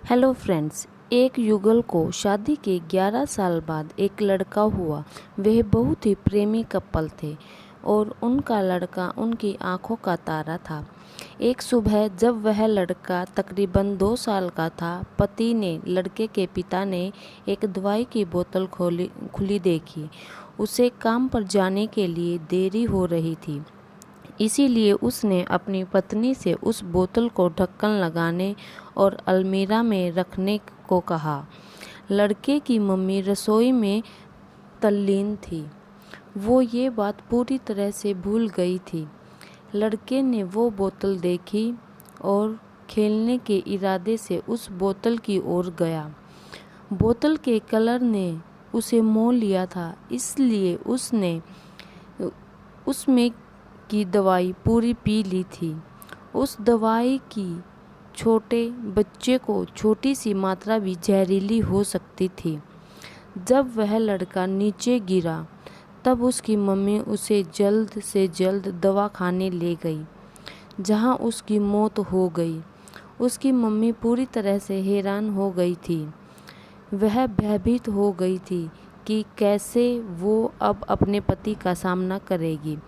Hello friends, एक युगल को शादी के 11 साल बाद एक लड़का हुआ। वह बहुत ही प्रेमी कपल थे और उनका लड़का उनकी आंखों का तारा था। एक सुबह जब वह लड़का तकरीबन 2 साल का था, पति ने लड़के के पिता ने एक दवाई की बोतल खुली देखी। उसे काम पर जाने के लिए देरी हो रही थी, इसीलिए उसने अपनी पत्नी से उस बोतल को ढक्कन लगाने और अलमीरा में रखने को कहा। लड़के की मम्मी रसोई में तल्लीन थी। वो ये बात पूरी तरह से भूल गई थी। लड़के ने वो बोतल देखी और खेलने के इरादे से उस बोतल की ओर गया। बोतल के कलर ने उसे मोह लिया था, इसलिए उसने उसमें की दवाई पूरी पी ली थी। उस दवाई की छोटे बच्चे को छोटी सी मात्रा भी जहरीली हो सकती थी। जब वह लड़का नीचे गिरा तब उसकी मम्मी उसे जल्द से जल्द दवाखाने ले गई, जहां उसकी मौत हो गई। उसकी मम्मी पूरी तरह से हैरान हो गई थी। वह भयभीत हो गई थी कि कैसे वो अब अपने पति का सामना करेगी।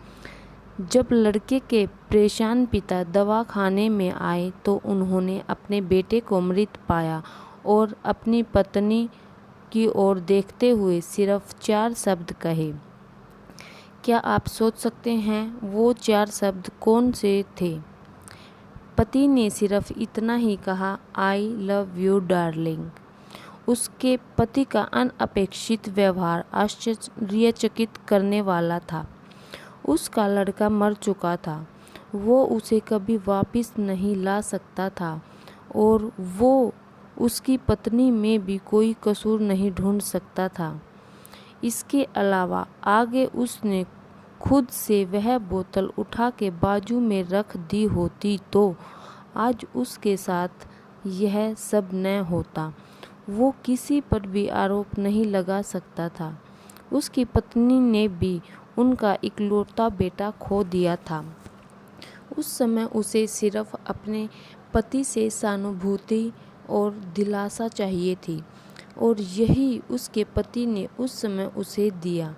जब लड़के के परेशान पिता दवाखाने में आए तो उन्होंने अपने बेटे को मृत पाया और अपनी पत्नी की ओर देखते हुए सिर्फ 4 शब्द कहे। क्या आप सोच सकते हैं वो 4 शब्द कौन से थे? पति ने सिर्फ इतना ही कहा, आई लव यू डार्लिंग। उसके पति का अनअपेक्षित व्यवहार आश्चर्यचकित करने वाला था। उसका लड़का मर चुका था, वो उसे कभी वापस नहीं ला सकता था और वो उसकी पत्नी में भी कोई कसूर नहीं ढूंढ सकता था। इसके अलावा आगे उसने खुद से वह बोतल उठा के बाजू में रख दी होती तो आज उसके साथ यह सब न होता। वो किसी पर भी आरोप नहीं लगा सकता था। उसकी पत्नी ने भी उनका इकलौता बेटा खो दिया था। उस समय उसे सिर्फ अपने पति से सहानुभूति और दिलासा चाहिए थी और यही उसके पति ने उस समय उसे दिया।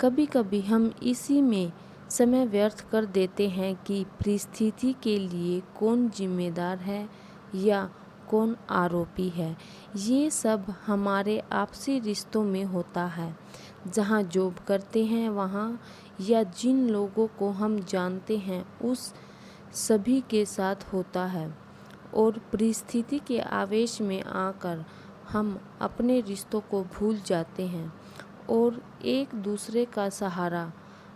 कभी कभी हम इसी में समय व्यर्थ कर देते हैं कि परिस्थिति के लिए कौन जिम्मेदार है या कौन आरोपी है। ये सब हमारे आपसी रिश्तों में होता है, जहाँ जॉब करते हैं वहाँ, या जिन लोगों को हम जानते हैं उस सभी के साथ होता है। और परिस्थिति के आवेश में आकर हम अपने रिश्तों को भूल जाते हैं और एक दूसरे का सहारा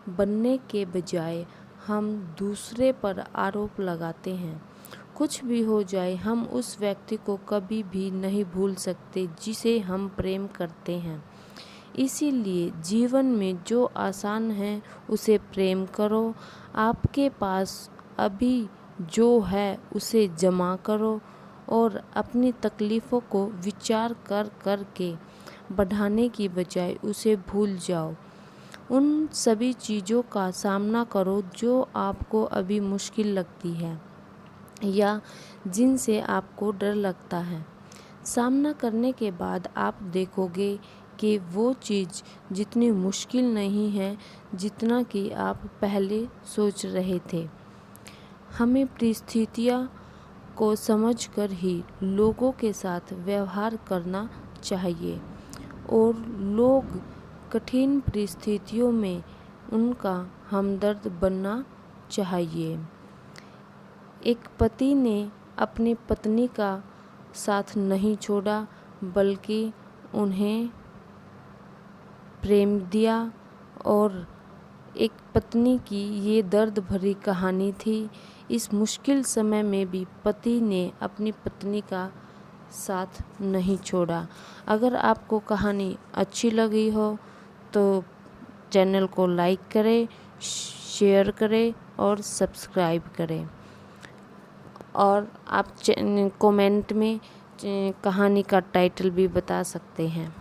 बनने के बजाय हम दूसरे पर आरोप लगाते हैं। कुछ भी हो जाए, हम उस व्यक्ति को कभी भी नहीं भूल सकते जिसे हम प्रेम करते हैं। इसीलिए जीवन में जो आसान है उसे प्रेम करो। आपके पास अभी जो है उसे जमा करो और अपनी तकलीफ़ों को विचार कर के बढ़ाने की बजाय उसे भूल जाओ। उन सभी चीज़ों का सामना करो जो आपको अभी मुश्किल लगती है या जिनसे आपको डर लगता है। सामना करने के बाद आप देखोगे कि वो चीज़ जितनी मुश्किल नहीं है जितना कि आप पहले सोच रहे थे। हमें परिस्थितियों को समझकर ही लोगों के साथ व्यवहार करना चाहिए और लोग कठिन परिस्थितियों में उनका हमदर्द बनना चाहिए। एक पति ने अपनी पत्नी का साथ नहीं छोड़ा बल्कि उन्हें प्रेम दिया और एक पत्नी की ये दर्द भरी कहानी थी। इस मुश्किल समय में भी पति ने अपनी पत्नी का साथ नहीं छोड़ा। अगर आपको कहानी अच्छी लगी हो तो चैनल को लाइक करें, शेयर करें और सब्सक्राइब करें और आप कमेंट में कहानी का टाइटल भी बता सकते हैं।